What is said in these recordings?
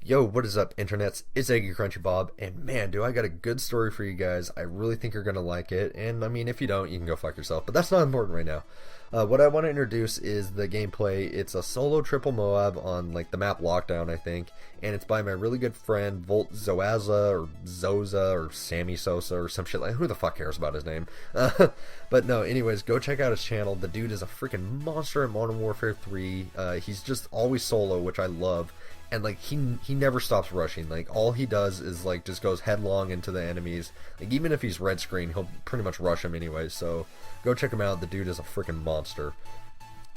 Yo, what is up, internets? It's Eggy Crunchy Bob, and man, do I got a good story for you guys. I really think you're gonna like it, and I mean, if you don't, you can go fuck yourself, but that's not important right now. What I want to introduce is the gameplay. It's a solo triple Moab on like the map Lockdown, I think, and it's by my really good friend Volt Zoazaaa or Zoza or Sammy Sosa or some shit like. Who the fuck cares about his name? But no, anyways, go check out his channel. The dude is a freaking monster at Modern Warfare 3. He's just always solo, which I love. And like he never stops rushing. Like all he does is like just goes headlong into the enemies. Like even if he's red screen, he'll pretty much rush him anyway. So go check him out. The dude is a freaking monster.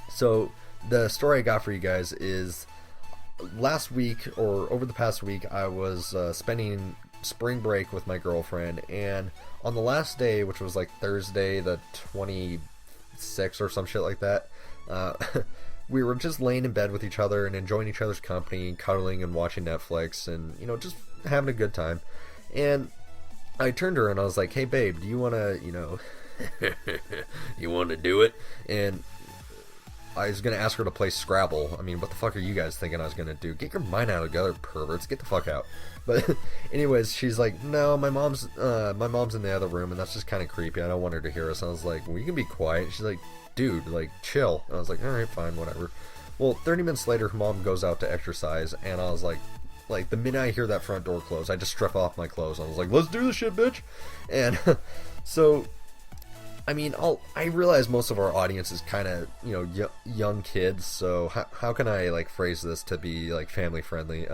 So the story I got for you guys is last week or over the past week I was spending spring break with my girlfriend, and on the last day, which was like Thursday the 26th or some shit like that, we were just laying in bed with each other and enjoying each other's company and cuddling and watching Netflix and, you know, just having a good time. And I turned to her and I was like, hey babe, do you want to, you know, you want to do it? And I was going to ask her to play Scrabble. I mean, what the fuck are you guys thinking I was going to do? Get your mind out of the gutter, perverts. Get the fuck out. But anyways, she's like, no, my mom's in the other room and that's just kind of creepy. I don't want her to hear us. And I was like, well, you can be quiet. She's like, dude, like, chill. And I was like, alright, fine, whatever. Well, 30 minutes later, her mom goes out to exercise, and I was like, the minute I hear that front door close, I just strip off my clothes. I was like, let's do this shit, bitch! And so, I mean, I realize most of our audience is kind of, you know, young kids, so how can I, like, phrase this to be, like, family friendly?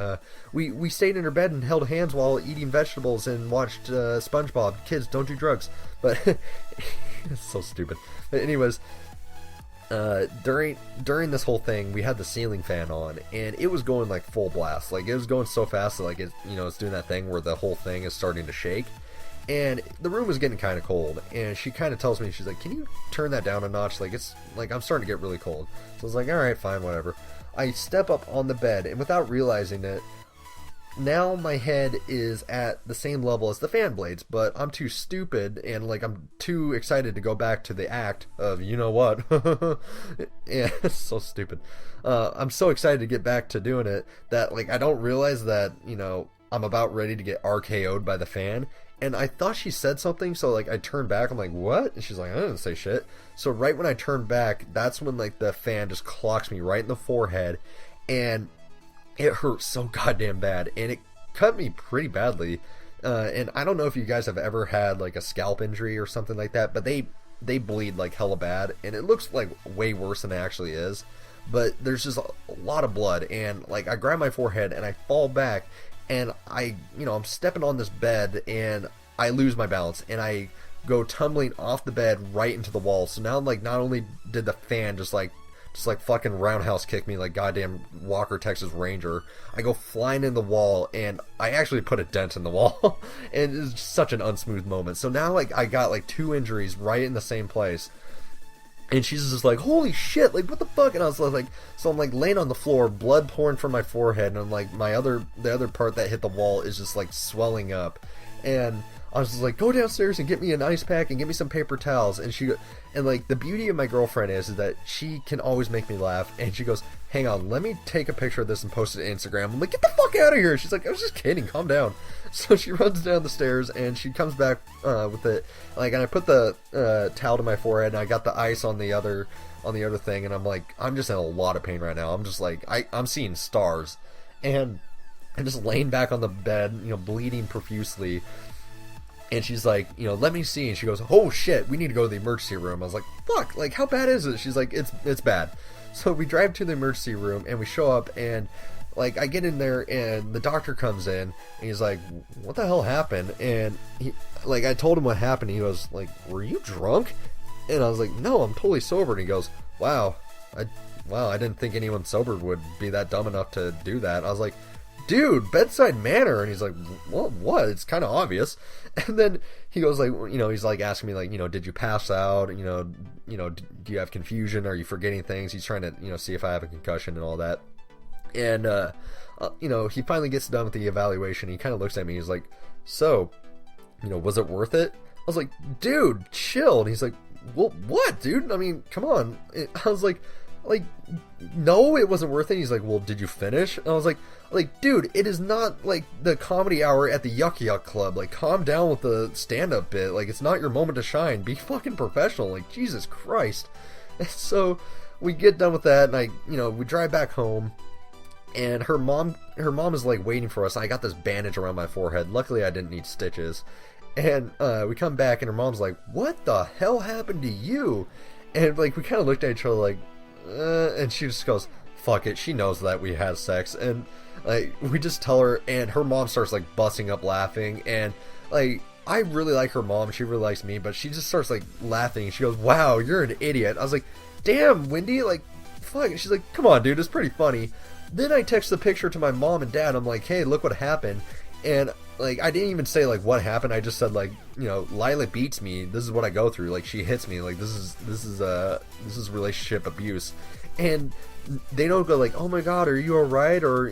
We stayed in her bed and held hands while eating vegetables and watched SpongeBob. Kids, don't do drugs. But, it's so stupid. But anyways, during this whole thing, we had the ceiling fan on, and it was going like full blast. Like it was going so fast that like it, you know, it's doing that thing where the whole thing is starting to shake, and the room was getting kind of cold. And she kind of tells me, she's like, "Can you turn that down a notch? Like it's like I'm starting to get really cold." So I was like, "All right, fine, whatever." I step up on the bed, and without realizing it, now my head is at the same level as the fan blades, but I'm too stupid and like I'm too excited to go back to the act of, you know what? Yeah, it's so stupid. I'm so excited to get back to doing it that like I don't realize that, you know, I'm about ready to get RKO'd by the fan. And I thought she said something, so like I turned back, I'm like, what? And she's like, I didn't say shit. So right when I turned back, that's when like the fan just clocks me right in the forehead, and it hurt so goddamn bad, and it cut me pretty badly. And I don't know if you guys have ever had like a scalp injury or something like that, but they bleed like hella bad, and it looks like way worse than it actually is. But there's just a lot of blood, and like I grab my forehead and I fall back, and I'm stepping on this bed, and I lose my balance, and I go tumbling off the bed right into the wall. So now like not only did the fan just like fucking roundhouse kick me like goddamn Walker Texas Ranger, I go flying in the wall, and I actually put a dent in the wall. And it's just such an unsmooth moment. So now like I got like 2 injuries right in the same place, and she's just like, holy shit, like what the fuck? And I was like, so I'm like laying on the floor, blood pouring from my forehead, and I'm like the other part that hit the wall is just like swelling up. And I was just like, go downstairs and get me an ice pack and get me some paper towels. And like the beauty of my girlfriend is that she can always make me laugh. And she goes, hang on, let me take a picture of this and post it to Instagram. I'm like, get the fuck out of here. She's like, I was just kidding, calm down. So she runs down the stairs, and she comes back with it, like, and I put the towel to my forehead, and I got the ice on the other thing, and I'm like, I'm just in a lot of pain right now. I'm just like, I'm seeing stars, and I'm just laying back on the bed, you know, bleeding profusely. And she's like, you know, let me see. And she goes, oh shit, we need to go to the emergency room. I was like, fuck, like how bad is it? She's like, it's bad. So we drive to the emergency room, and we show up, and like I get in there, and the doctor comes in, and he's like, what the hell happened? And he, like, I told him what happened. He goes like, were you drunk? And I was like, no, I'm totally sober. And he goes, wow, I didn't think anyone sober would be that dumb enough to do that. I was like, dude, bedside manner. And he's like, well, what? It's kind of obvious. And then he goes like, you know, he's like asking me like, you know, did you pass out? You know, do you have confusion? Are you forgetting things? He's trying to, you know, see if I have a concussion and all that. And, you know, he finally gets done with the evaluation. He kind of looks at me. He's like, so, you know, was it worth it? I was like, dude, chill. And he's like, well, what, dude? I mean, come on. I was like, like, no, it wasn't worth it. He's like, well, did you finish? And I was like, dude, it is not like the comedy hour at the Yuck Yuck Club. Like, calm down with the stand-up bit. Like, it's not your moment to shine. Be fucking professional. Like, Jesus Christ. And so we get done with that, and we drive back home, and her mom is like waiting for us. I got this bandage around my forehead. Luckily, I didn't need stitches. And we come back, and her mom's like, what the hell happened to you? And like, we kind of looked at each other like, and she just goes, fuck it, she knows that we had sex. And like, we just tell her, and her mom starts like busting up laughing. And like, I really like her mom, she really likes me, but she just starts like laughing. She goes, wow, you're an idiot. I was like, damn, Wendy, like, fuck. She's like, come on, dude, it's pretty funny. Then I text the picture to my mom and dad. I'm like, hey, look what happened. And like, I didn't even say like what happened. I just said like, Lila beats me. This is what I go through. Like, she hits me. Like, this is relationship abuse. And they don't go like, oh my god, are you alright? Or,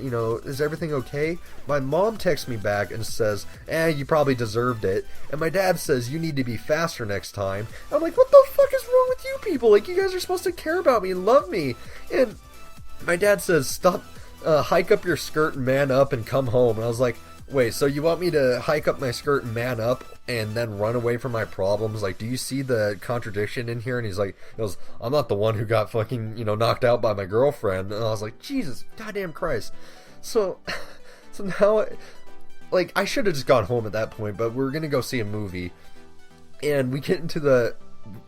is everything okay? My mom texts me back and says, you probably deserved it. And my dad says, you need to be faster next time. I'm like, what the fuck is wrong with you people? Like, you guys are supposed to care about me and love me. And my dad says, stop, hike up your skirt and man up and come home. And I was like, wait, so you want me to hike up my skirt and man up and then run away from my problems? Like, do you see the contradiction in here? And he goes, I'm not the one who got fucking, knocked out by my girlfriend. And I was like, Jesus, goddamn Christ. So now, like, I should have just gone home at that point, but we're gonna go see a movie. And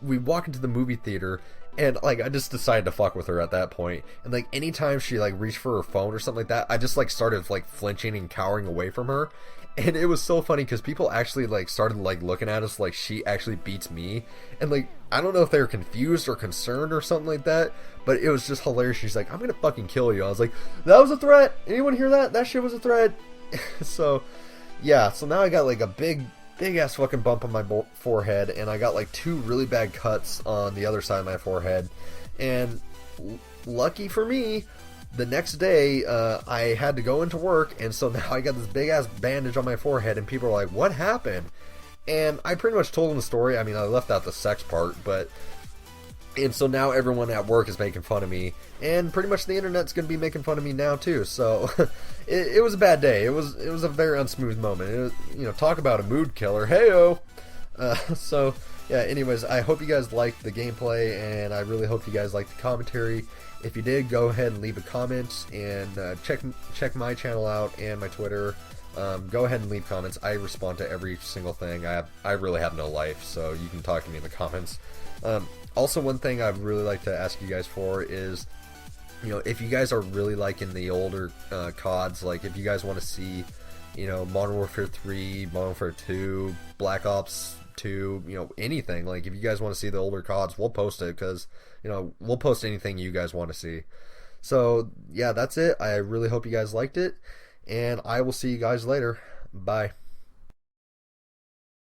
we walk into the movie theater, and like, I just decided to fuck with her at that point. And like, anytime she like reached for her phone or something like that, I just like started like flinching and cowering away from her. And it was so funny because people actually like started like looking at us like she actually beats me. And like, I don't know if they were confused or concerned or something like that, but it was just hilarious. She's like, I'm gonna fucking kill you. I was like, that was a threat. Anyone hear that? That shit was a threat. So yeah, so now I got like a big ass fucking bump on my forehead, and I got like 2 really bad cuts on the other side of my forehead. And lucky for me, the next day I had to go into work, and so now I got this big ass bandage on my forehead, and people are like, what happened? And I pretty much told them the story. I mean, I left out the sex part, and so now everyone at work is making fun of me, and pretty much the internet's going to be making fun of me now too. So it was a bad day. It was a very unsmooth moment. It was, talk about a mood killer. Heyo. So yeah. Anyways, I hope you guys liked the gameplay, and I really hope you guys liked the commentary. If you did, go ahead and leave a comment, and check my channel out and my Twitter. Go ahead and leave comments. I respond to every single thing. I really have no life, so you can talk to me in the comments. Also, one thing I'd really like to ask you guys for is, if you guys are really liking the older CODs, like if you guys want to see, Modern Warfare 3, Modern Warfare 2, Black Ops 2, anything, like if you guys want to see the older CODs, we'll post it, because, we'll post anything you guys want to see. So, yeah, that's it. I really hope you guys liked it, and I will see you guys later. Bye.